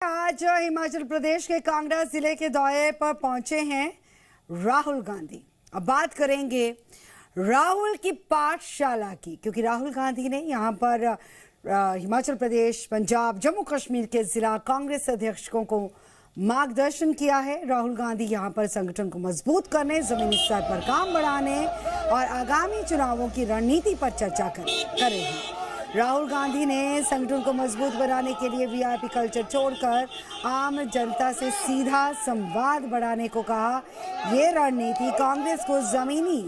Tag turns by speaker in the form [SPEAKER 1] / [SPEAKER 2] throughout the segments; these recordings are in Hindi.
[SPEAKER 1] आज हिमाचल प्रदेश के कांगड़ा जिले के दौरे पर पहुंचे हैं राहुल गांधी। अब बात करेंगे राहुल की पाठशाला की, क्योंकि राहुल गांधी ने यहां पर हिमाचल प्रदेश, पंजाब, जम्मू कश्मीर के जिला कांग्रेस अध्यक्षों को मार्गदर्शन किया है। राहुल गांधी यहां पर संगठन को मजबूत करने, जमीनी स्तर पर काम बढ़ाने और आगामी चुनावों की रणनीति पर चर्चा कर रहे हैं। राहुल गांधी ने संगठन को मजबूत बनाने के लिए वीआईपी कल्चर छोड़कर आम जनता से सीधा संवाद बढ़ाने को कहा। ये रणनीति कांग्रेस को जमीनी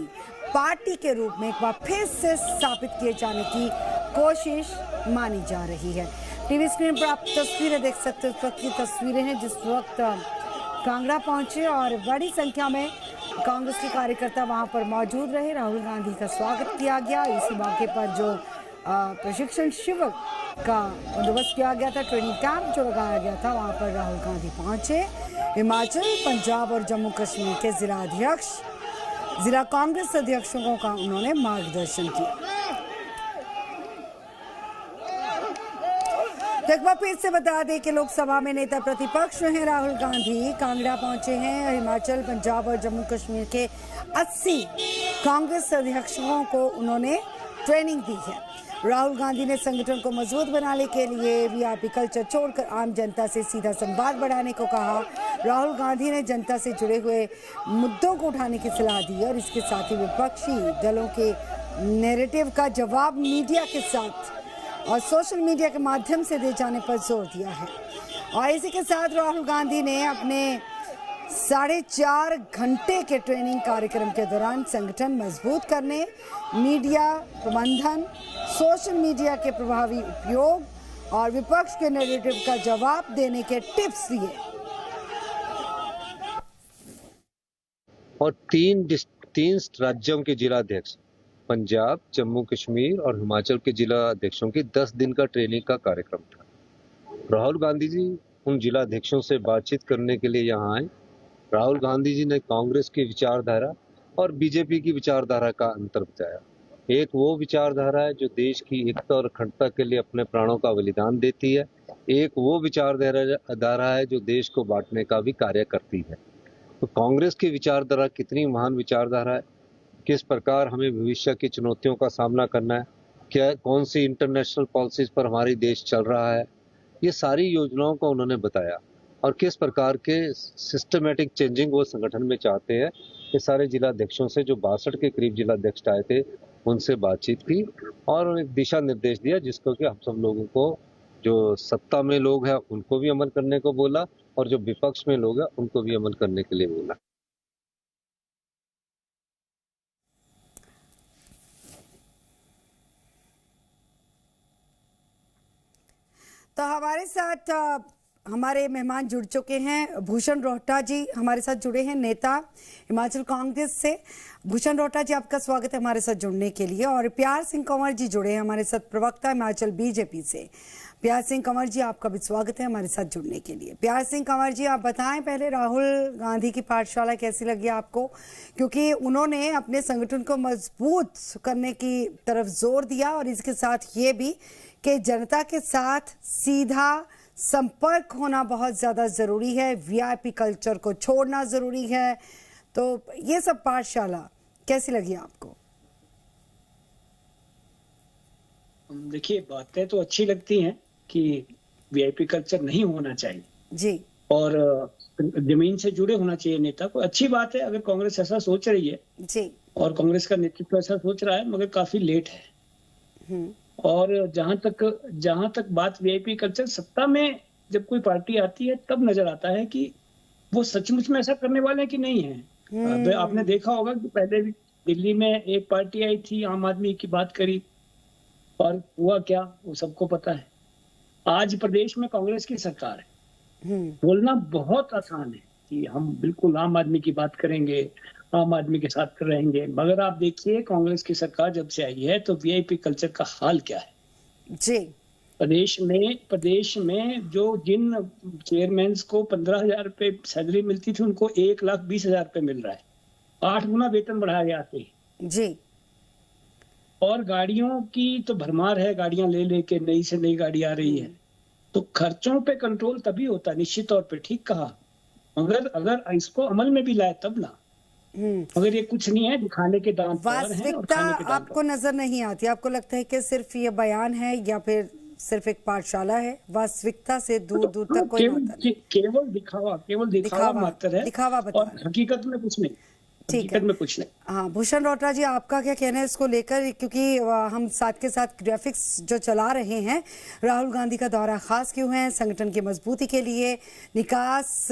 [SPEAKER 1] पार्टी के रूप में एक बार फिर से स्थापित किए जाने की कोशिश मानी जा रही है। टीवी स्क्रीन पर आप तस्वीरें देख सकते हो। इस वक्त की तस्वीरें हैं जिस वक्त कांगड़ा पहुंचे और बड़ी संख्या में कांग्रेस के कार्यकर्ता वहां पर मौजूद रहे। राहुल गांधी का स्वागत किया गया। इसी मौके पर जो प्रशिक्षण शिविर का बंदोबस्त किया गया था, ट्रेनिंग कैंप जो लगाया गया था, वहां पर राहुल गांधी पहुंचे। हिमाचल, पंजाब और जम्मू कश्मीर के जिला अध्यक्ष, जिला कांग्रेस अध्यक्षों का उन्होंने मार्गदर्शन किया। एक बार फिर से बता दें कि लोकसभा में नेता प्रतिपक्ष हैं राहुल गांधी कांगड़ा पहुंचे हैं। हिमाचल, पंजाब और जम्मू कश्मीर के 80 कांग्रेस अध्यक्षों को उन्होंने ट्रेनिंग दी है। राहुल गांधी ने संगठन को मजबूत बनाने के लिए वीआईपी कल्चर छोड़कर आम जनता से सीधा संवाद बढ़ाने को कहा। राहुल गांधी ने जनता से जुड़े हुए मुद्दों को उठाने की सलाह दी और इसके साथ ही विपक्षी दलों के नैरेटिव का जवाब मीडिया के साथ और सोशल मीडिया के माध्यम से दिए जाने पर जोर दिया है। और इसी के साथ राहुल गांधी ने अपने 4.5 घंटे के ट्रेनिंग कार्यक्रम के दौरान संगठन मजबूत करने, मीडिया प्रबंधन, सोशल मीडिया के प्रभावी उपयोग और विपक्ष के नैरेटिव का जवाब देने के टिप्स दिए।
[SPEAKER 2] और तीन राज्यों के जिला अध्यक्ष, पंजाब, जम्मू कश्मीर और हिमाचल के जिला अध्यक्षों की 10 दिन का ट्रेनिंग का कार्यक्रम था। राहुल गांधी जी उन जिला अध्यक्षों से बातचीत करने के लिए यहाँ आए। राहुल गांधी जी ने कांग्रेस की विचारधारा और बीजेपी की विचारधारा का अंतर बताया। एक वो विचारधारा है जो देश की एकता और अखंडता के लिए अपने प्राणों का बलिदान देती है। एक वो विचारधारा है जो देश को बांटने का भी कार्य करती है। तो कांग्रेस की विचारधारा कितनी महान विचारधारा है, किस प्रकार हमें भविष्य की चुनौतियों का सामना करना है, क्या कौन सी इंटरनेशनल पॉलिसीज पर हमारी देश चल रहा है, ये सारी योजनाओं को उन्होंने बताया और किस प्रकार के सिस्टमेटिक चेंजिंग वो संगठन में चाहते हैं। ये सारे जिला अध्यक्षों से, जो 62 के करीब जिला अध्यक्ष आए थे, उनसे बातचीत की और एक दिशा निर्देश दिया जिसको कि हम सब लोगों को, जो सत्ता में लोग हैं उनको भी अमल करने को बोला और जो विपक्ष में लोग हैं उनको भी अमल करने के लिए बोला।
[SPEAKER 1] तो हमारे साथ हमारे मेहमान जुड़ चुके हैं। भूषण रोहटा जी हमारे साथ जुड़े हैं, नेता हिमाचल कांग्रेस से। भूषण रोहटा जी, आपका स्वागत है हमारे साथ जुड़ने के लिए। और प्यार सिंह कंवर जी जुड़े हैं हमारे साथ, प्रवक्ता हिमाचल बीजेपी से। प्यार सिंह कंवर जी, आपका भी स्वागत है हमारे साथ जुड़ने के लिए। प्यार सिंह कंवर जी, आप बताएं पहले राहुल गांधी की पाठशाला कैसी लगी आपको, क्योंकि उन्होंने अपने संगठन को मजबूत करने की तरफ जोर दिया और इसके साथ ये भी कि जनता के साथ सीधा संपर्क होना बहुत ज्यादा जरूरी है, वीआईपी कल्चर को छोड़ना जरूरी है। तो ये सब पाठशाला कैसी लगी आपको?
[SPEAKER 3] देखिए, बातें तो अच्छी लगती हैं कि वीआईपी कल्चर नहीं होना चाहिए
[SPEAKER 1] जी, और
[SPEAKER 3] जमीन से जुड़े होना चाहिए नेता को। अच्छी बात है अगर कांग्रेस ऐसा सोच रही है
[SPEAKER 1] जी,
[SPEAKER 3] और कांग्रेस का नेतृत्व ऐसा सोच रहा है, मगर काफी लेट है। और जहां तक बात वीआईपी कल्चर, सत्ता में जब कोई पार्टी आती है तब नजर आता है कि वो सचमुच में ऐसा करने वाले हैं कि नहीं है। आपने देखा होगा कि पहले भी दिल्ली में एक पार्टी आई थी, आम आदमी की बात करी, और हुआ क्या वो सबको पता है। आज प्रदेश में कांग्रेस की सरकार है। बोलना बहुत आसान है कि हम बिल्कुल आम आदमी की बात करेंगे, आम आदमी के साथ रहेंगे, मगर आप देखिए कांग्रेस की सरकार जब से आई है तो वीआईपी कल्चर का हाल क्या है
[SPEAKER 1] जी।
[SPEAKER 3] प्रदेश में जो जिन चेयरमैन को 15,000 रुपए सैलरी मिलती थी, उनको 1,20,000 रुपए मिल रहा है। 8 गुना वेतन बढ़ाया गया था
[SPEAKER 1] जी।
[SPEAKER 3] और गाड़ियों की तो भरमार है, गाड़ियां ले लेके नई से नई गाड़ी आ रही है। तो खर्चों पे कंट्रोल तभी होता है, निश्चित तौर पे, ठीक कहा, मगर अगर इसको अमल में भी लाए तब ना। मगर ये कुछ नहीं है, दिखाने के दांव पर हैं और
[SPEAKER 1] वास्तविकता
[SPEAKER 3] खाने के दांव
[SPEAKER 1] आपको
[SPEAKER 3] पर।
[SPEAKER 1] नजर नहीं आती? आपको लगता है कि सिर्फ ये बयान है या फिर सिर्फ एक पाठशाला है? वास्तविकता से दूर दूर
[SPEAKER 3] हाँ,
[SPEAKER 1] तक कोई नाता नहीं।
[SPEAKER 3] केवल दिखावा मात्र है,
[SPEAKER 1] दिखावा बता
[SPEAKER 3] और
[SPEAKER 1] रहे हैं।
[SPEAKER 3] हकीकत में कुछ नहीं,
[SPEAKER 1] ठीक है।
[SPEAKER 3] हकीकत में कुछ नहीं।
[SPEAKER 1] हाँ, भूषण रोहतरा जी, आपका क्या कहना है इसको लेकर? क्योंकि हम साथ के साथ ग्राफिक्स जो चला रहे हैं, राहुल गांधी का दौरा खास क्यों है, संगठन की मजबूती के लिए निकास,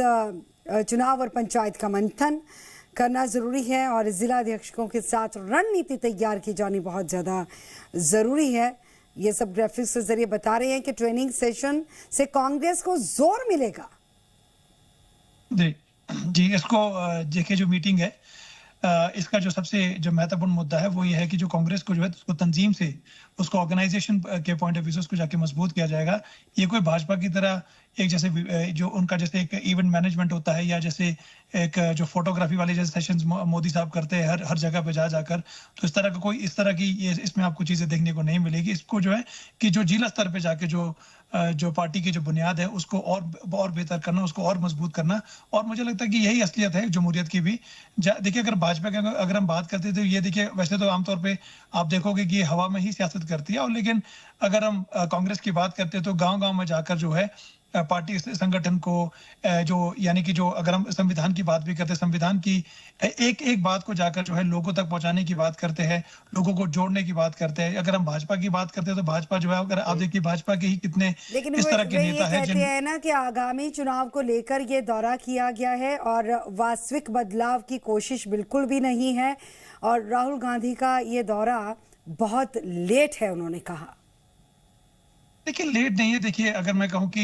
[SPEAKER 1] चुनाव और पंचायत का मंथन करना जरूरी है और जिला अध्यक्षों के साथ रणनीति तैयार की जानी बहुत ज्यादा जरूरी है। ये सब ग्राफिक्स के जरिए बता रहे हैं कि ट्रेनिंग सेशन से कांग्रेस को जोर मिलेगा।
[SPEAKER 4] जी, इसको देखिए, जो मीटिंग है, इसका जो सबसे जो महत्वपूर्ण मुद्दा है वो ये है कि जो कांग्रेस को जो है उसको तंजीम से, उसको ऑर्गेनाइजेशन के पॉइंट ऑफ व्यू से उसको जाके मजबूत किया जाएगा। ये कोई भाजपा की तरह एक जैसे जो उनका जैसे एक इवेंट मैनेजमेंट होता है, या जैसे एक जो फोटोग्राफी वाले जैसे सेशंस मोदी साहब करते हैं हर जगह पे जा जाकर, तो इस तरह का कोई इस तरह की ये इसमें आपको चीजें देखने को नहीं मिलेगी। इसको जो है कि जो जिला स्तर पे जाके जो पार्टी की जो बुनियाद है उसको और बेहतर करना, उसको और मजबूत करना। और मुझे लगता है कि यही असलियत है जमहूरियत की भी। देखिए, अगर भाजपा की अगर हम बात करते तो ये देखिए, वैसे तो आमतौर पे आप देखोगे कि ये हवा में ही सियासत करती है, और लेकिन अगर हम कांग्रेस की बात करते हैं तो गांव गांव में जाकर जो है पार्टी संगठन को जो यानी कि जो अगर हम संविधान की बात भी करते हैं, संविधान की एक एक बात को जाकर जो है लोगों तक पहुंचाने की बात करते हैं, लोगों को जोड़ने की बात करते हैं। अगर हम भाजपा की बात करते हैं तो भाजपा जो है, अगर आप देखिए भाजपा के ही कितने इस तरह के नेता हैं
[SPEAKER 1] कहते हैं ना कि आगामी चुनाव को लेकर ये दौरा किया गया है और वास्तविक बदलाव की कोशिश बिल्कुल भी नहीं है, और राहुल गांधी का ये दौरा बहुत लेट है, उन्होंने कहा।
[SPEAKER 4] देखिए, लेट नहीं है। देखिए, अगर मैं कहूँ कि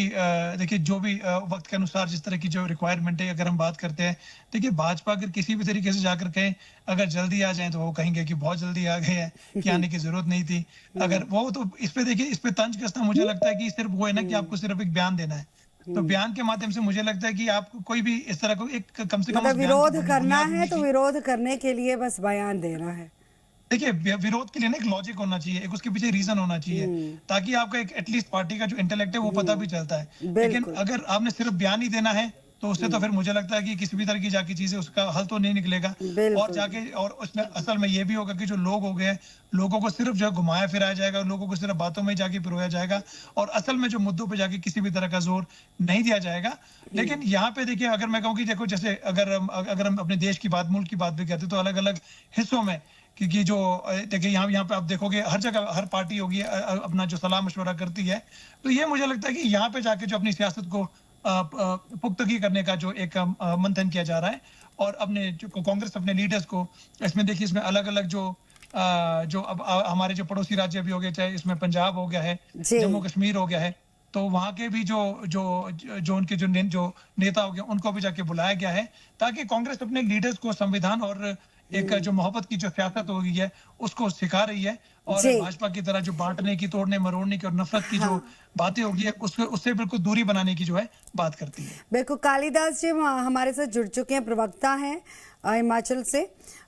[SPEAKER 4] देखिए जो भी वक्त के अनुसार जिस तरह की जो रिक्वायरमेंट है, अगर हम बात करते हैं, देखिए भाजपा अगर किसी भी तरीके से जाकर कहें अगर जल्दी आ जाए तो वो कहेंगे कि बहुत जल्दी आ गए हैं, कि आने की जरूरत नहीं थी। अगर वो तो इस पे देखिए, इस पे तंज कसना मुझे लगता है कि सिर्फ वो है ना कि आपको सिर्फ एक बयान देना है, तो बयान के माध्यम से मुझे लगता है कि आपको कोई भी इस तरह को एक कम से कम
[SPEAKER 1] मतलब विरोध करना है तो विरोध करने के लिए बस बयान देना है।
[SPEAKER 4] देखिए, विरोध के लिए ना एक लॉजिक होना चाहिए, एक उसके पीछे रीजन होना चाहिए, ताकि आपका एक एटलीस्ट पार्टी का जो इंटेलेक्ट है वो पता भी चलता है। लेकिन अगर आपने सिर्फ बयान ही देना है तो उससे तो फिर मुझे लगता है कि किसी भी तरह की जाके चीजें उसका हल तो नहीं निकलेगा। और जाके और उसमें असल में ये भी होगा कि जो लोग हो गए, लोगों को सिर्फ जो घुमाया फिराया जाएगा, लोगों को सिर्फ बातों में जाके पिरोया जाएगा, और असल में जो मुद्दों पे जाके किसी भी तरह का जोर नहीं दिया जाएगा। लेकिन यहाँ पे देखिए, अगर मैं कहूँ कि देखो, जैसे अगर हम अपने देश की बात, मुल्क की बात भी करते तो अलग अलग हिस्सों में, क्योंकि जो देखिए यहाँ पे आप देखोगे हर जगह हर पार्टी होगी अपना जो सलाह मशवरा करती है, तो ये मुझे लगता है कि यहाँ पे जाके जो अपनी सियासत को पुख्तगी करने का जो एक मंथन किया जा रहा है, और अपने जो कांग्रेस अपने लीडर्स को इसमें देखिए, इसमें अलग अलग जो अब हमारे जो पड़ोसी राज्य भी हो गए, चाहे इसमें पंजाब हो गया है, जम्मू कश्मीर हो गया है, तो वहां के भी जो उनके जो नेता हो गए उनको भी जाके बुलाया गया है, ताकि कांग्रेस अपने लीडर्स को संविधान और एक जो मोहब्बत की जो सियासत हो गई है उसको सिखा रही है, और भाजपा की तरह जो बांटने की, तोड़ने मरोड़ने की और नफरत की जो बातें होगी है उससे बिल्कुल दूरी बनाने की जो है बात करती है।
[SPEAKER 1] बिल्कुल। कालिदास जी हमारे साथ जुड़ चुके हैं, प्रवक्ता हैं हिमाचल से।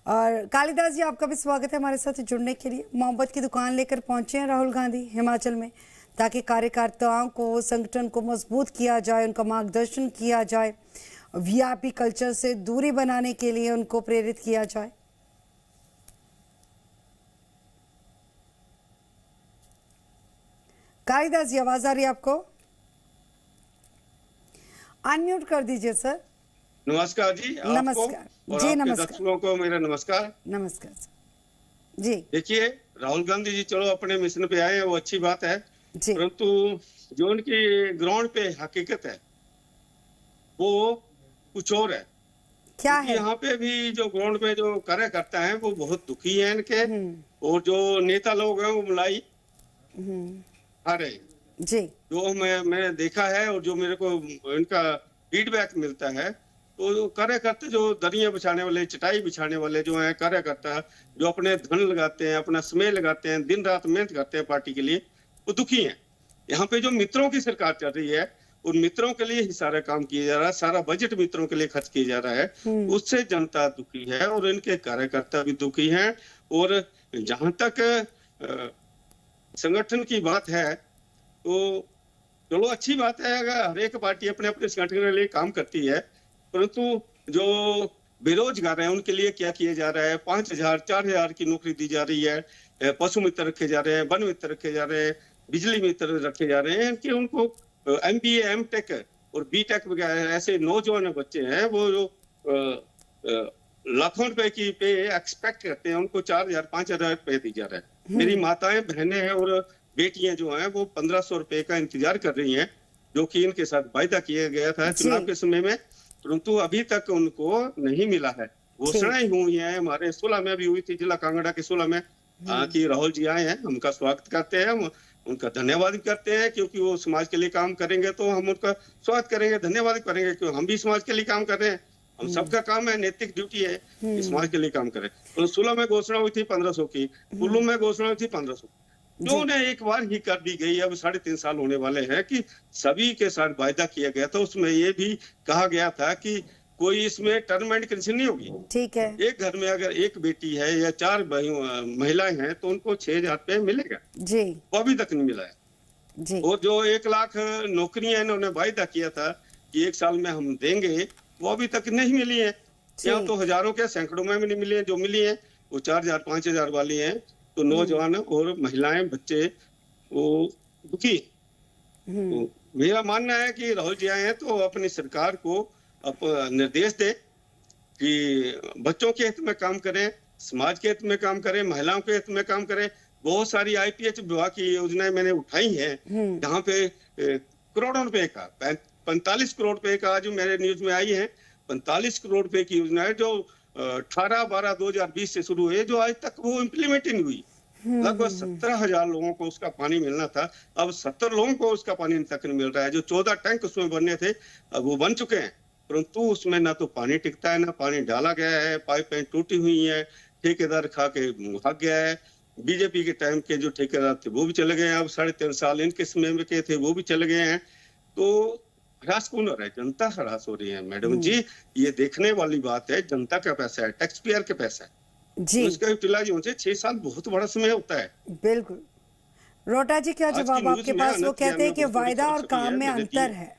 [SPEAKER 1] और कालिदास जी, आपका भी स्वागत है हमारे साथ जुड़ने के लिए। मोहब्बत की दुकान लेकर पहुंचे हैं राहुल गांधी हिमाचल में, ताकि कार्यकर्ताओं को, संगठन को मजबूत किया जाए, उनका मार्गदर्शन किया जाए, वीआईपी कल्चर से दूरी बनाने के लिए उनको प्रेरित किया जाए। कालिदास जी, आवाज आ रही है आपको? अनम्यूट कर दीजिए सर।
[SPEAKER 5] नमस्कार जी।
[SPEAKER 1] नमस्कार
[SPEAKER 5] और
[SPEAKER 1] जी।
[SPEAKER 5] आपके
[SPEAKER 1] नमस्कार।
[SPEAKER 5] दर्शकों को मेरा नमस्कार।
[SPEAKER 1] नमस्कार जी।
[SPEAKER 5] देखिए, राहुल गांधी जी चलो अपने मिशन पे आए हैं, वो अच्छी बात है, परंतु जो उनकी ग्राउंड पे हकीकत है वो कुछ और है।
[SPEAKER 1] क्या है?
[SPEAKER 5] यहाँ पे भी जो ग्राउंड पे जो कार्यकर्ता हैं वो बहुत दुखी हैं इनके, और जो नेता लोग हैं वो मलाई खा रहे
[SPEAKER 1] जी।
[SPEAKER 5] जो मैंने देखा है और जो मेरे को इनका फीडबैक मिलता है, तो कार्यकर्ता जो दरियां बिछाने वाले, चटाई बिछाने वाले जो हैं कार्यकर्ता, जो अपने धन लगाते हैं, अपना समय लगाते हैं, दिन रात मेहनत करते हैं पार्टी के लिए, वो दुखी हैं। यहाँ पे जो मित्रों की सरकार चल रही है, उन मित्रों के लिए ही सारा काम किया जा रहा है, सारा बजट मित्रों के लिए खर्च किया जा रहा है, उससे जनता दुखी है और इनके कार्यकर्ता भी दुखी हैं। और जहां तक संगठन की बात है, तो चलो अच्छी बात है, अगर हर एक पार्टी अपने अपने संगठन के लिए काम करती है, परंतु जो बेरोजगार हैं उनके लिए क्या किया जा रहा है? 5,000 4,000 की नौकरी दी जा रही है, पशु मित्र रखे जा रहे हैं, वन मित्र रखे जा रहे हैं, बिजली मित्र रखे जा रहे हैं कि उनको MBA M.Tech और B.Tech वगैरह ऐसे नौजवान बच्चे हैं वो जो लाखों रुपए की पे एक्सपेक्ट करते हैं, उनको 4,000 5,000 रुपए दी जा रहा है। मेरी माताएं बहनें हैं और बेटियां जो हैं वो 1,500 रुपए का इंतजार कर रही हैं, जो कि इनके साथ वायदा किया गया था चुनाव के समय में, परंतु अभी तक उनको नहीं मिला है। घोषणाएं हुई हैं, हमारे सोलह में भी हुई थी, जिला कांगड़ा के सोलह में कि राहुल जी आए हैं, उनका स्वागत करते हैं, हम उनका धन्यवाद भी करते हैं, क्योंकि वो समाज के लिए काम करेंगे तो हम उनका स्वागत करेंगे, धन्यवाद करेंगे, क्योंकि हम भी समाज के लिए काम कर रहे हैं। हम सबका काम है, नैतिक ड्यूटी है कि समाज के लिए काम करें। तो 16 में घोषणा हुई थी 1,500 की, कुल्लू में घोषणा हुई थी 1,500, जो उन्हें एक बार ही कर दी गई। अब 3.5 साल होने वाले हैं कि सभी के साथ वायदा किया गया था, उसमें ये भी कहा गया था कि कोई इसमें टर्म एंड कंडीशन नहीं होगी।
[SPEAKER 1] ठीक है।
[SPEAKER 5] एक घर में अगर एक बेटी है या 4 महिलाएं हैं तो उनको 6,000 रुपए मिलेगा
[SPEAKER 1] जी, वो
[SPEAKER 5] अभी तक नहीं मिला है
[SPEAKER 1] जी।
[SPEAKER 5] और जो 1 लाख नौकरियां इन्होंने वायदा किया था कि 1 साल में हम देंगे, वो अभी तक नहीं मिली है। या तो हजारों के सैकड़ों में भी नहीं मिली है, जो मिली है वो 4,000 5,000 वाली है। तो नौजवान और महिलाएं बच्चे वो दुखी। तो मेरा मानना है कि राहुल जी आए हैं तो अपनी सरकार को निर्देश दे कि बच्चों के हित में काम करें, समाज के हित में काम करें, महिलाओं के हित में काम करें। बहुत सारी IPH विभाग की योजनाएं मैंने उठाई हैं, जहाँ पे करोड़ों रुपए का 45 करोड़ रुपए का जो मेरे न्यूज में आई है, 45 करोड़ रुपए की योजना है जो 18/12/2020 से शुरू हुई, जो आज तक वो इम्प्लीमेंट नहीं हुई। लगभग 17,000 लोगों को उसका पानी मिलना था, अब 70 लोगों को उसका पानी तक नहीं मिल रहा है। जो 14 टैंक उसमें बनने थे अब वो बन चुके हैं, परंतु उसमें ना तो पानी टिकता है, ना पानी डाला गया है, पाइपें टूटी हुई हैं, ठेकेदार खा के भाग गया है। बीजेपी के टाइम के जो ठेकेदार थे वो भी चले गए हैं, अब 3.5 साल इनके समय के थे वो भी चले गए हैं। तो हरास कौन हो रहा है? जनता हरास हो रही है मैडम जी। ये देखने वाली बात है, जनता का पैसा है, टैक्स पेयर का पैसा है जी। तो इसका यूटिलाइज होने से 6 साल बहुत बड़ा समय होता है।
[SPEAKER 1] बिल्कुल। रोटा जी, क्या जवाब आपके पास? वो कहते हैं कि वायदा और काम में अंतर है।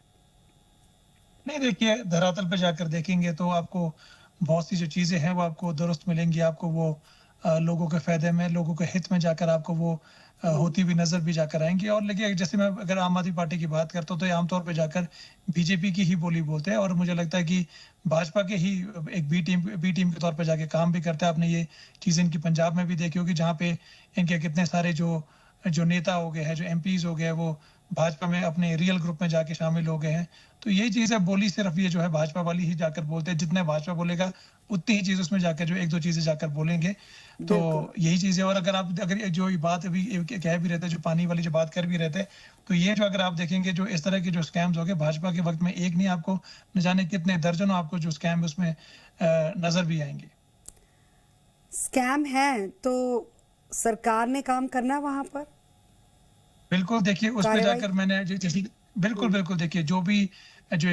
[SPEAKER 4] नहीं, देखिए, धरातल पे जाकर देखेंगे तो आपको बहुत सी जो चीजें हैं वो आपको दुरुस्त मिलेंगी, आपको वो लोगों के फायदे में, लोगों के हित में जाकर आपको वो होती हुई नजर भी जाकर आएंगी। और लेकिन जैसे मैं अगर आम आदमी पार्टी की बात करता हूँ तो ये आमतौर पे जाकर बीजेपी की ही बोली बोलते हैं, और मुझे लगता है कि भाजपा के ही एक बी टीम के तौर पे जाके काम भी करता है। आपने ये चीज इनकी पंजाब में भी देखी होगी, जहाँ पे इनके कितने सारे जो नेता हो गए हैं, जो MPs हो गए, वो भाजपा में अपने रियल ग्रुप में जाके शामिल हो गए हैं। तो यही चीज है, बोली सिर्फ ये जो है भाजपा वाली ही जाकर बोलते हैं, जितने भाजपा बोलेगा उतनी ही चीज उसमें जाकर जो 1-2 चीजें जाकर बोलेंगे। तो यही चीज है। और अगर जो ये बात अभी कह भी रहते, जो पानी वाली जो बात कर भी रहते, तो ये जो अगर आप देखेंगे जो इस तरह के जो स्कैम्स हो गए भाजपा के वक्त में, एक नहीं आपको न जाने कितने दर्जनों आपको जो स्कैम उसमें नजर भी आएंगे।
[SPEAKER 1] स्कैम है तो सरकार ने काम करना वहां पर।
[SPEAKER 4] बिल्कुल, देखिए उस पे जाकर मैंने जैसे बिल्कुल देखिए, जो भी जो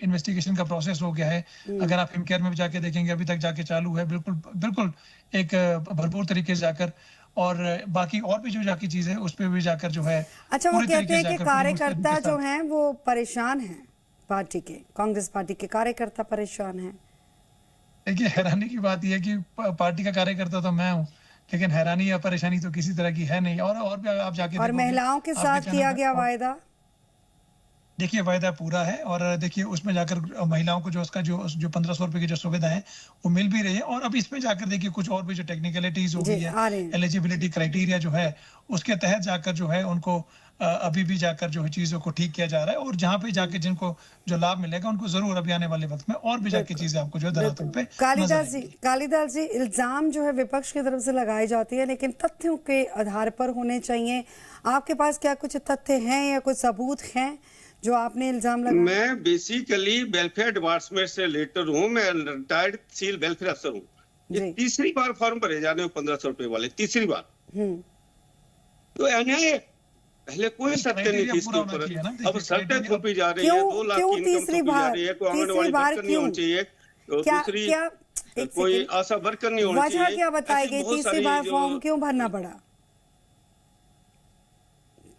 [SPEAKER 4] इन्वेस्टिगेशन का प्रोसेस हो गया है, अगर आप हिमकेयर में भी जाके देखेंगे अभी तक जाके चालू है, बिल्कुल एक भरपूर तरीके से जाकर, और बाकी और भी जो जाकी चीज है उस पे भी जाकर जो है।
[SPEAKER 1] अच्छा, वो कहते हैं कि कार्यकर्ता जो हैं वो परेशान हैं, पार्टी के, कांग्रेस पार्टी के कार्यकर्ता परेशान हैं।
[SPEAKER 4] देखिए, हैरानी की बात यह है कि पार्टी का कार्यकर्ता तो मैं हूँ, लेकिन हैरानी या परेशानी तो किसी तरह की है नहीं। और भी आप जाके
[SPEAKER 1] और महिलाओं के साथ किया गया वायदा,
[SPEAKER 4] देखिए वायदा पूरा है। और देखिए उसमें जाकर महिलाओं को जो उसका जो 1,500 रुपए की जो सुविधा है वो मिल भी रही है। और अब इसमें जाकर देखिए कुछ और भी जो टेक्निकलिटीज हो गई है, एलिजिबिलिटी क्राइटेरिया जो है उसके तहत जाकर जो है उनको अभी भी जाकर जो है चीजों को ठीक किया जा रहा है। और जहाँ पे जाके जिनको जो लाभ मिलेगा उनको जरूर अभी आने वाले वक्त में और भी जाके चीजें आपको जो है धरातल पे।
[SPEAKER 1] कालिदास जी, इल्जाम जो है विपक्ष की तरफ से लगाई जाती है, लेकिन तथ्यों के आधार पर होने चाहिए। आपके पास क्या कुछ तथ्य हैं या कुछ सबूत हैं जो आपने इल्जाम लगाया?
[SPEAKER 5] मैं बेसिकली वेलफेयर डिपार्टमेंट से रिलेटेड हूँ, मैं रिटायर्ड तहसील वेलफेयर अफसर हूँ। ये तीसरी बार फॉर्म भरे जाने 1,500 रुपए वाले, तीसरी बार। तो अन्याय, पहले कोई सत्य नहीं थी इसके ऊपर, अब सत्य थोपी जा रही है। 2 लाख की इनकम थोपी जा रही है। कोई आंगनवाड़ी वर्कर नहीं होनी चाहिए, दूसरी कोई आशा वर्कर नहीं होनी चाहिए।
[SPEAKER 1] वजह क्या बताई गई? तीसरी बार फॉर्म क्यों भरना पड़ा?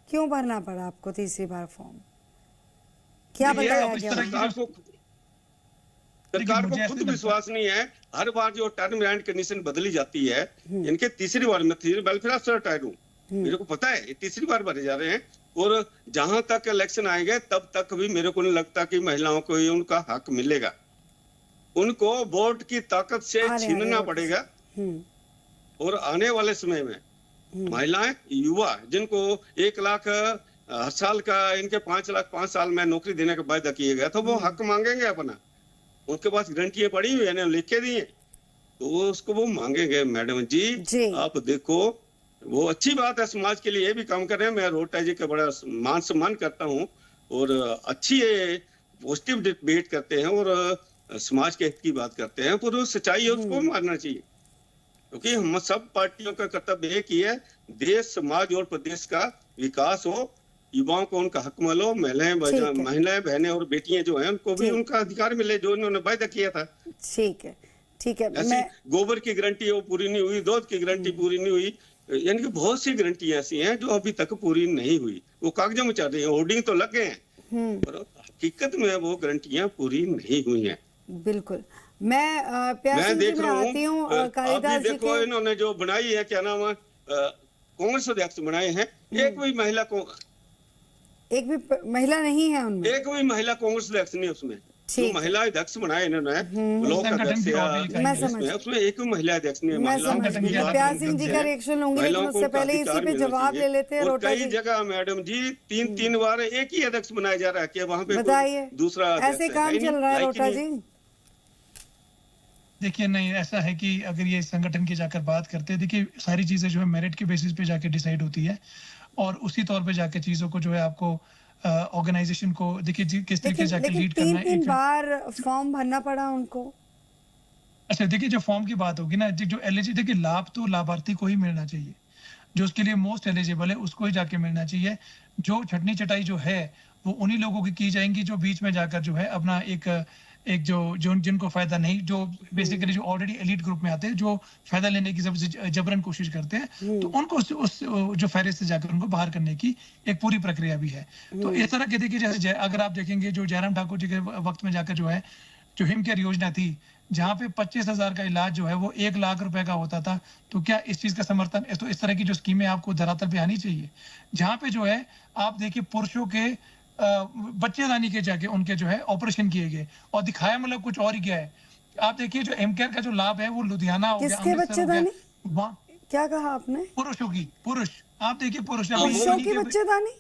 [SPEAKER 1] क्यों भरना पड़ा आपको तीसरी बार फॉर्म? क्या
[SPEAKER 5] ये
[SPEAKER 1] बताया
[SPEAKER 5] अब इस
[SPEAKER 1] गया?
[SPEAKER 5] सरकार को खुद विश्वास नहीं है। हर बार जो टर्म एंड कंडीशन बदली जाती है, इनके तीसरी बार में वेलफेयर ऑफिसर रिटायर्ड हूँ, मेरे को पता है ये तीसरी बार भरे जा रहे हैं। और जहां तक इलेक्शन आएंगे तब तक भी मेरे को नहीं लगता कि महिलाओं को ये उनका हक मिलेगा। उनको वोट की ताकत से छीनना पड़ेगा। और आने वाले समय में महिलाएं, युवा जिनको 1 लाख हर साल का, इनके 5 लाख 5 साल में नौकरी देने का वायदा किया गया, तो वो हक मांगेंगे अपना। उनके पास गारंटियां पड़ी हुई है, लिख के दी है, तो उसको वो मांगेंगे। मैडम जी आप देखो, वो अच्छी बात है, समाज के लिए भी काम कर रहे हैं। मैं रोहटा जी का बड़ा मान सम्मान करता हूँ और अच्छी पॉजिटिव डिबेट करते हैं और समाज के हित की बात करते हैं, पर वो सच्चाई है उसको मानना चाहिए। क्योंकि हम सब पार्टियों का कर्तव्य एक ही है, देश, समाज और प्रदेश का विकास हो, युवाओं को उनका हक मिलो, महिलाएं, बहनें और बेटियां जो हैं उनको भी उनका अधिकार मिले जो इन्होंने वायदा किया था।
[SPEAKER 1] ठीक है, ठीक है।
[SPEAKER 5] ऐसी गोबर की गारंटी वो पूरी नहीं हुई, दूध की गारंटी पूरी नहीं हुई, यानी कि बहुत सी गारंटियां ऐसी हैं जो अभी तक पूरी नहीं हुई। वो कागजों में चल रही है, होर्डिंग तो लग गए हैं, पर हकीकत में वो गारंटियां पूरी नहीं हुई हैं।
[SPEAKER 1] बिल्कुल। मैं
[SPEAKER 5] देख रहा
[SPEAKER 1] आती हूँ कालिदास जी
[SPEAKER 5] देखो, इन्होंने जो बनाई है, क्या नाम है, कांग्रेस अध्यक्ष बनाए हैं, एक भी
[SPEAKER 1] महिला नहीं है उनमें,
[SPEAKER 5] एक भी महिला कांग्रेस अध्यक्ष नहीं उसमें। जो महिला अध्यक्ष बनाए इन्होंने, ब्लॉक अध्यक्ष उसमें एक भी महिला अध्यक्ष नहीं है।
[SPEAKER 1] प्यार सिंह जी का रिएक्शन लूंगी, लेकिन उससे पहले इसी पे जवाब ले लेते हैं। रोटा जी,
[SPEAKER 5] कई जगह मैडम जी 3 बार एक ही अध्यक्ष बनाया जा रहा है, क्या वहाँ पे
[SPEAKER 1] बताइए
[SPEAKER 5] दूसरा
[SPEAKER 1] ऐसे काम चल रहा है? रोटा जी
[SPEAKER 4] देखिए, नहीं ऐसा है कि अगर ये संगठन की जाकर बात करते हैं, देखिए सारी चीजें जो है मेरिट के बेसिस पे जाके डिसाइड होती है और उसी तौर पे जाके चीजों को जो है आपको ऑर्गेनाइजेशन को देखिए किस तरीके से जाके लीड करना है।
[SPEAKER 1] 3 बार फॉर्म भरना पड़ा उनको।
[SPEAKER 4] अच्छा देखिए, जो फॉर्म की बात होगी ना, जो एलिजिबल, देखिए लाभ तो लाभार्थी को ही मिलना चाहिए, जो उसके लिए मोस्ट एलिजिबल है उसको ही जाके मिलना चाहिए। जो छटनी चटाई जो है वो उन्हीं लोगों की जाएंगी जो बीच में जाकर जो है अपना एक जो जिनको फायदा नहीं, जो बेसिकली जो ऑलरेडी एलीट ग्रुप में आते हैं, जो फायदा लेने की सबसे जबरन कोशिश करते हैं, तो उनको उस जो फहरिस्त से जाकर उनको बाहर करने की एक पूरी प्रक्रिया भी है। तो इस तरह के देखिए, जैसे अगर आप देखेंगे जो जयराम ठाकुर जी के वक्त में जाकर जो है जो हिम केयर योजना थी, जहाँ पे 25,000 का इलाज जो है वो 1 लाख रुपए का होता था, तो क्या इस चीज का समर्थन, तो इस तरह की जो स्कीमें आपको धरातल पे आनी चाहिए। जहाँ पे जो है आप देखिए पुरुषों के बच्चेदानी के जाके उनके जो है ऑपरेशन किए गए और दिखाया मतलब कुछ और ही गया है। आप देखिए जो एम केयर का जो लाभ है वो लुधियाना हो गया,
[SPEAKER 1] अमृतसर हो गया। क्या कहा आपने?
[SPEAKER 4] पुरुष आप देखिए
[SPEAKER 1] पुरुषों की बच्चेदानी,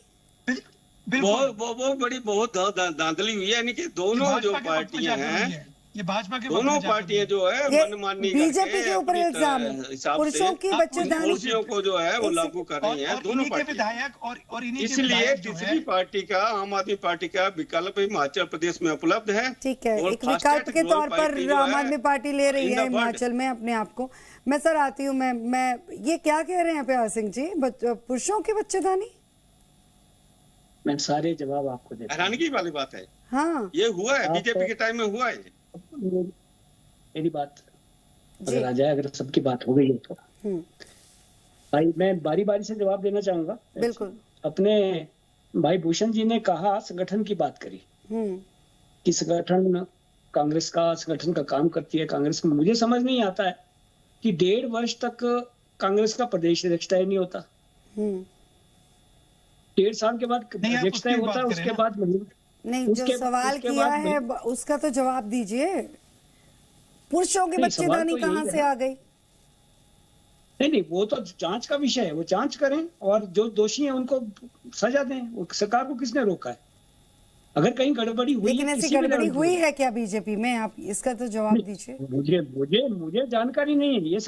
[SPEAKER 5] वो बड़ी बहुत धांधली हुई है। यानी कि दोनों जो पार्टियां हैं,
[SPEAKER 4] ये भाजपा के
[SPEAKER 5] दोनों पार्टियां जो है मनमानी
[SPEAKER 1] बीजेपी के ऊपर इल्जाम है, पुरुषों की बच्चेदानी
[SPEAKER 5] को जो है वो लागू कर रही है दोनों
[SPEAKER 4] विधायक और
[SPEAKER 5] इसलिए तीसरी पार्टी का, आम आदमी पार्टी का विकल्प हिमाचल प्रदेश में उपलब्ध है।
[SPEAKER 1] ठीक है, एक विकल्प के तौर पर आम आदमी पार्टी ले रही है हिमाचल में अपने आप को। मैं सर आती हूँ, मैं ये क्या कह रहे हैं प्यार सिंह जी, पुरुषों की बच्चेदानी?
[SPEAKER 3] मैं सारे जवाब आपको देता हूं।
[SPEAKER 5] हैरानगी वाली बात है।
[SPEAKER 1] हाँ,
[SPEAKER 5] ये हुआ है, बीजेपी के टाइम में हुआ है।
[SPEAKER 3] मेरी बात अगर आ जाए, अगर सबकी बात हो गई है तो भाई मैं बारी बारी से जवाब देना चाहूंगा।
[SPEAKER 1] बिल्कुल।
[SPEAKER 3] अपने भाई भूषण जी ने कहा, संगठन की बात करी कि संगठन कांग्रेस का काम करती है कांग्रेस। मुझे समझ नहीं आता है कि 1.5 वर्ष तक कांग्रेस का प्रदेश अध्यक्ष तय नहीं होता। 1.5 साल के बाद अध्यक्ष तय होता है, उसके बाद
[SPEAKER 1] नहीं, जो सवाल किया है उसका तो जवाब दीजिए। पुरुषों की बच्चेदानी तो कहां से आ गई?
[SPEAKER 3] नहीं, वो तो जांच का विषय है, वो जांच करें और जो दोषी हैं उनको सजा दें। वो सरकार को किसने रोका है? अगर कहीं गड़बड़ी हुई,
[SPEAKER 1] लेकिन ऐसी गड़बड़ी हुई है क्या बीजेपी में? आप इसका तो जवाब दीजिए।
[SPEAKER 3] मुझे जानकारी नहीं है। ये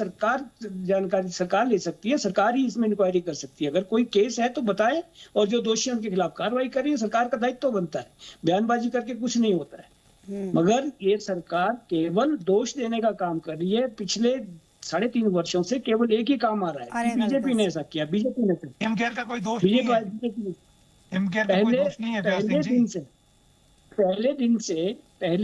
[SPEAKER 3] जानकारी सरकार ले सकती है, सरकार ही इसमें इंक्वायरी कर सकती है। अगर कोई केस है तो बताए और जो दोषी उनके खिलाफ कार्रवाई करिए। सरकार का दायित्व तो बनता है, बयानबाजी करके कुछ नहीं होता है। मगर ये सरकार केवल दोष देने का काम कर रही है। पिछले 3.5 वर्षों से केवल एक ही काम आ रहा है, बीजेपी ने ऐसा किया, बीजेपी ने
[SPEAKER 4] का कोई दोष नहीं है।
[SPEAKER 3] पहले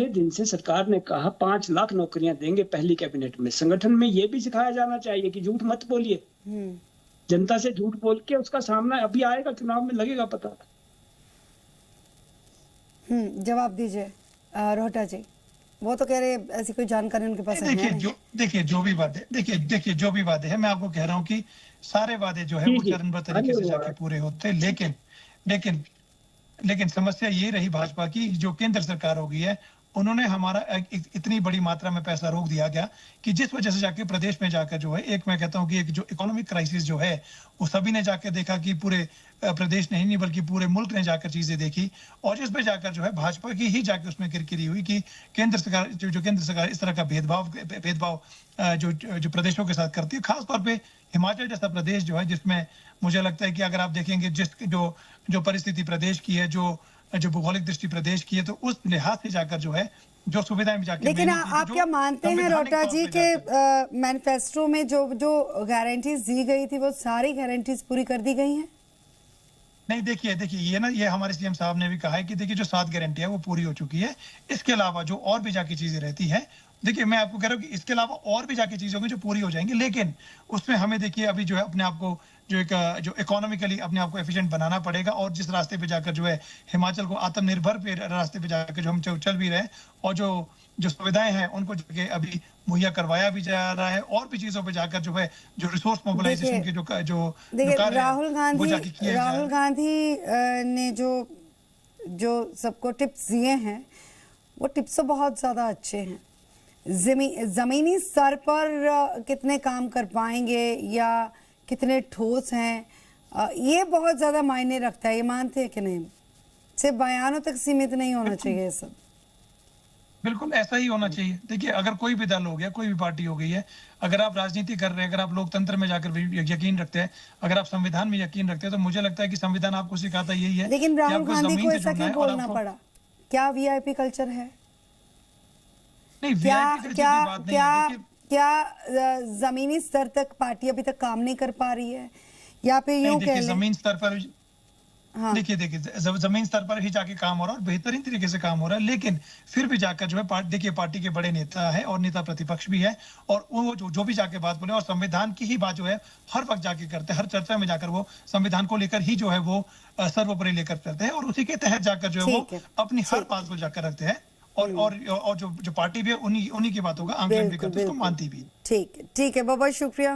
[SPEAKER 3] दिन से सरकार ने कहा 5 लाख नौकरियां देंगे पहली कैबिनेट में। संगठन में ये भी सिखाया जाना चाहिए कि झूठ मत बोलिए। जनता से झूठ बोल के उसका सामना अभी आएगा, चुनाव में लगेगा पता।
[SPEAKER 1] जवाब दीजिए रोहटा जी। वो तो कह रहे ऐसी कोई जानकारी उनके पास है नहीं।
[SPEAKER 4] देखिए जो भी वादे, देखिए जो भी वादे हैं, मैं आपको कह रहा हूँ कि सारे वादे जो है वो चरणबद्ध तरीके से जाके पूरे होते, लेकिन समस्या ये रही भाजपा की, जो केंद्र सरकार हो गई है, उन्होंने हमारा इतनी बड़ी मात्रा में पैसा रोक दिया गया कि जिस वजह से जाके प्रदेश में जाकर जो है, एक मैं कहता हूं कि एक जो इकोनॉमिक क्राइसिस जो है वो सभी ने जाकर देखा, कि पूरे प्रदेश ने ही नहीं बल्कि पूरे मुल्क ने जाकर चीजें देखी, और जिसमें जाकर जो है भाजपा की ही जाकर उसमें किरकिरी हुई कि केंद्र सरकार जो केंद्र सरकार इस तरह का भेदभाव जो प्रदेशों के साथ करती है, खासतौर पे हिमाचल जैसा प्रदेश जो है, जिसमें मुझे लगता है कि अगर आप देखेंगे जो परिस्थिति प्रदेश की है, जो भौगोलिक दृष्टि प्रदेश की है, तो उस लिहाज से जाकर जो है जो सुविधाएं भी जाकर।
[SPEAKER 1] लेकिन आप क्या मानते हैं रोहटा जी के मैनिफेस्टो में जो गारंटीज दी गई थी वो सारी गारंटीज पूरी कर दी गई हैं?
[SPEAKER 4] नहीं, देखिए ये हमारे सीएम साहब ने भी कहा है कि देखिए जो 7 गारंटी है वो पूरी हो चुकी है। इसके अलावा जो और भी जाके चीजें रहती है, देखिए मैं आपको कह रहा हूँ कि इसके अलावा और भी जाके चीजें होंगी जो पूरी हो जाएंगी, लेकिन उसमें हमें देखिए अभी जो है अपने आप को जो इकोनॉमिकली अपने आप को एफिशिएंट बनाना पड़ेगा, और जिस रास्ते पे जाकर जो है हिमाचल को आत्मनिर्भर पे रास्ते पे जाकर जो हम चल भी रहे हैं, और जो सुविधाएं हैं उनको जगह अभी मुहैया करवाया भी जा रहा है, और भी चीजों पे जाकर जो है जो रिसोर्स मोबिलाइजेशन के जो
[SPEAKER 1] राहुल गांधी ने जो सबको टिप्स दिए हैं, वो टिप्स तो बहुत ज्यादा अच्छे हैं। जमीनी स्तर पर कितने काम कर पाएंगे या कितने ठोस हैं, ये बहुत ज्यादा मायने रखता है। ये मानते हैं कि नहीं? सिर्फ बयानों तक सीमित नहीं होना चाहिए सब।
[SPEAKER 4] बिल्कुल ऐसा ही होना चाहिए। देखिए अगर कोई भी दल हो गया, कोई भी पार्टी हो गई है, अगर आप राजनीति कर रहे हैं, अगर आप लोकतंत्र में जाकर यकीन रखते हैं, अगर आप संविधान में यकीन रखते हैं, तो मुझे लगता है कि संविधान आपको सिखाता यही है।
[SPEAKER 1] लेकिन राहुल गांधी को ऐसा क्यों बोलना पड़ा? क्या वीआईपी कल्चर है?
[SPEAKER 4] नहीं,
[SPEAKER 1] क्या जमीनी स्तर तक पार्टी अभी तक काम नहीं कर पा रही है, या फिर यूं कह लें
[SPEAKER 4] जमीन स्तर पर? हाँ। देखिए जमीन स्तर पर ही जाके काम हो रहा है और बेहतरीन तरीके से काम हो रहा है, लेकिन फिर भी जाकर जो है देखिए पार्टी के बड़े नेता है और नेता प्रतिपक्ष भी है, और वो जो भी जाके बात बोले और संविधान की ही बात जो है हर वक्त जाके करते हैं, हर चर्चा में जाकर वो संविधान को लेकर ही जो है वो सर्वोपरि लेकर करते हैं, और उसी के तहत जाकर जो है वो अपनी हर बात को जाकर रखते हैं, और जो पार्टी भी है उन्हीं की बातों का आंकलन भी करती है, उसको मानती भी है।
[SPEAKER 1] ठीक है, बहुत बहुत शुक्रिया।